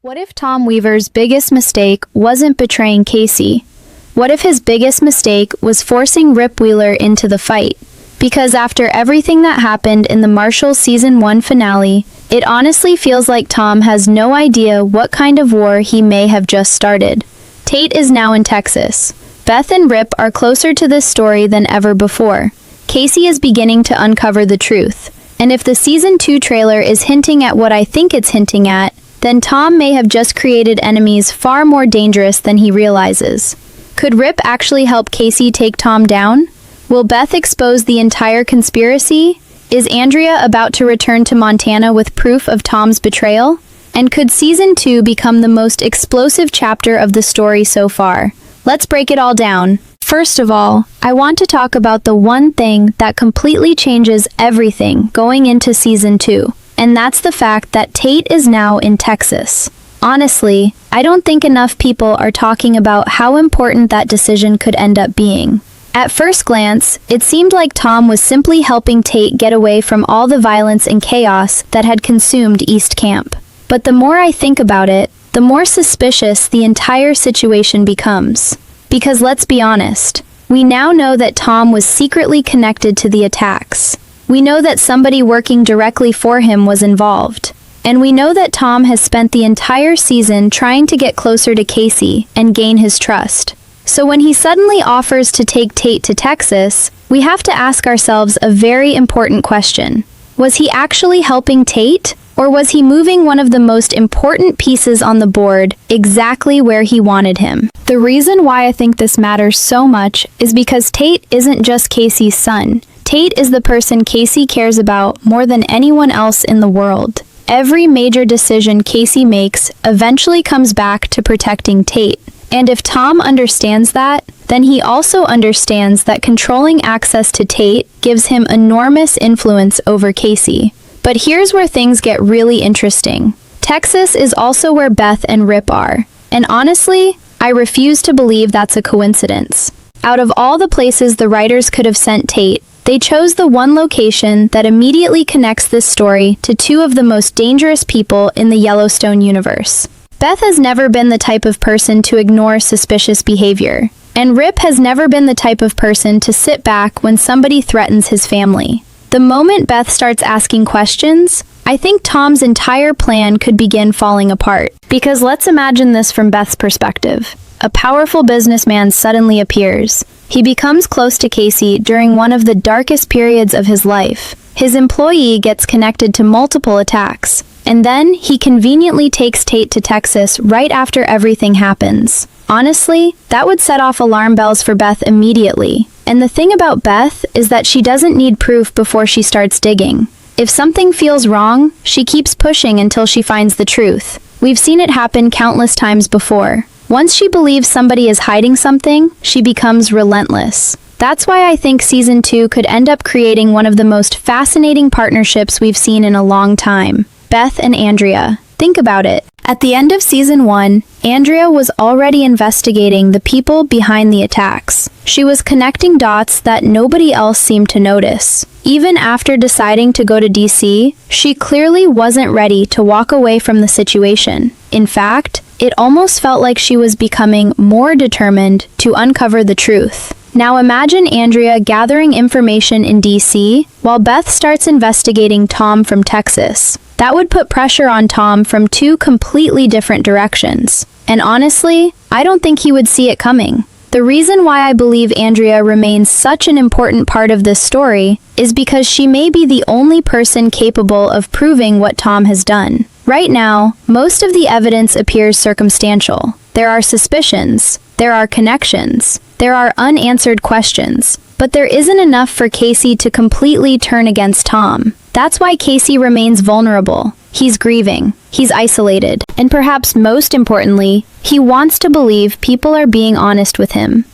What if Tom Weaver's biggest mistake wasn't betraying Kayce? What if his biggest mistake was forcing Rip Wheeler into the fight? Because after everything that happened in the Marshals Season 1 finale, it honestly feels like Tom has no idea what kind of war he may have just started. Tate is now in Texas. Beth and Rip are closer to this story than ever before. Kayce is beginning to uncover the truth. And if the Season 2 trailer is hinting at what I think it's hinting at, then Tom may have just created enemies far more dangerous than he realizes. Could Rip actually help Kayce take Tom down? Will Beth expose the entire conspiracy? Is Andrea about to return to Montana with proof of Tom's betrayal? And could Season 2 become the most explosive chapter of the story so far? Let's break it all down. First of all, I want to talk about the one thing that completely changes everything going into Season 2. And that's the fact that Tate is now in Texas. Honestly, I don't think enough people are talking about how important that decision could end up being. At first glance, it seemed like Tom was simply helping Tate get away from all the violence and chaos that had consumed East Camp. But the more I think about it, the more suspicious the entire situation becomes. Because let's be honest, we now know that Tom was secretly connected to the attacks. We know that somebody working directly for him was involved. And we know that Tom has spent the entire season trying to get closer to Kayce and gain his trust. So when he suddenly offers to take Tate to Texas, we have to ask ourselves a very important question. Was he actually helping Tate? Or was he moving one of the most important pieces on the board exactly where he wanted him? The reason why I think this matters so much is because Tate isn't just Kayce's son. Tate is the person Kayce cares about more than anyone else in the world. Every major decision Kayce makes eventually comes back to protecting Tate. And if Tom understands that, then he also understands that controlling access to Tate gives him enormous influence over Kayce. But here's where things get really interesting. Texas is also where Beth and Rip are. And honestly, I refuse to believe that's a coincidence. Out of all the places the writers could have sent Tate, they chose the one location that immediately connects this story to two of the most dangerous people in the Yellowstone universe. Beth has never been the type of person to ignore suspicious behavior, and Rip has never been the type of person to sit back when somebody threatens his family. The moment Beth starts asking questions, I think Tom's entire plan could begin falling apart. Because let's imagine this from Beth's perspective. A powerful businessman suddenly appears. He becomes close to Kayce during one of the darkest periods of his life. His employee gets connected to multiple attacks. And then he conveniently takes Tate to Texas right after everything happens. Honestly, that would set off alarm bells for Beth immediately. And the thing about Beth is that she doesn't need proof before she starts digging. If something feels wrong, she keeps pushing until she finds the truth. We've seen it happen countless times before. Once she believes somebody is hiding something, she becomes relentless. That's why I think Season 2 could end up creating one of the most fascinating partnerships we've seen in a long time. Beth and Andrea. Think about it. At the end of Season 1, Andrea was already investigating the people behind the attacks. She was connecting dots that nobody else seemed to notice. Even after deciding to go to DC, she clearly wasn't ready to walk away from the situation. In fact, it almost felt like she was becoming more determined to uncover the truth. Now imagine Andrea gathering information in DC while Beth starts investigating Tom from Texas. That would put pressure on Tom from two completely different directions. And honestly, I don't think he would see it coming. The reason why I believe Andrea remains such an important part of this story is because she may be the only person capable of proving what Tom has done. Right now, most of the evidence appears circumstantial. There are suspicions, there are connections, there are unanswered questions, but there isn't enough for Kayce to completely turn against Tom. That's why Kayce remains vulnerable. He's grieving, he's isolated, and perhaps most importantly, he wants to believe people are being honest with him.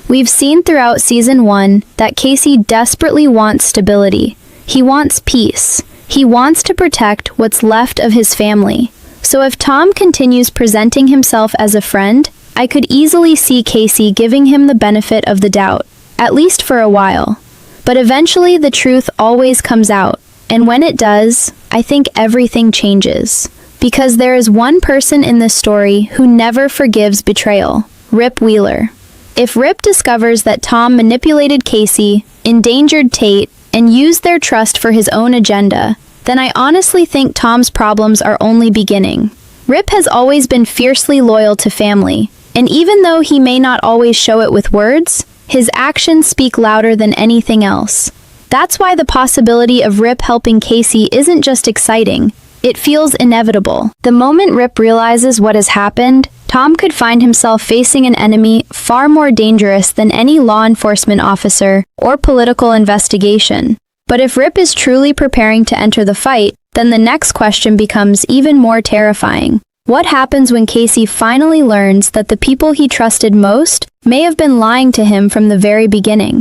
We've seen throughout Season 1 that Kayce desperately wants stability. He wants peace. He wants to protect what's left of his family. So if Tom continues presenting himself as a friend, I could easily see Kayce giving him the benefit of the doubt, at least for a while. But eventually the truth always comes out. And when it does, I think everything changes. Because there is one person in this story who never forgives betrayal: Rip Wheeler. If Rip discovers that Tom manipulated Kayce, endangered Tate, and used their trust for his own agenda, then I honestly think Tom's problems are only beginning. Rip has always been fiercely loyal to family, and even though he may not always show it with words, his actions speak louder than anything else. That's why the possibility of Rip helping Kayce isn't just exciting, it feels inevitable. The moment Rip realizes what has happened, Tom could find himself facing an enemy far more dangerous than any law enforcement officer or political investigation. But if Rip is truly preparing to enter the fight, then the next question becomes even more terrifying. What happens when Kayce finally learns that the people he trusted most may have been lying to him from the very beginning?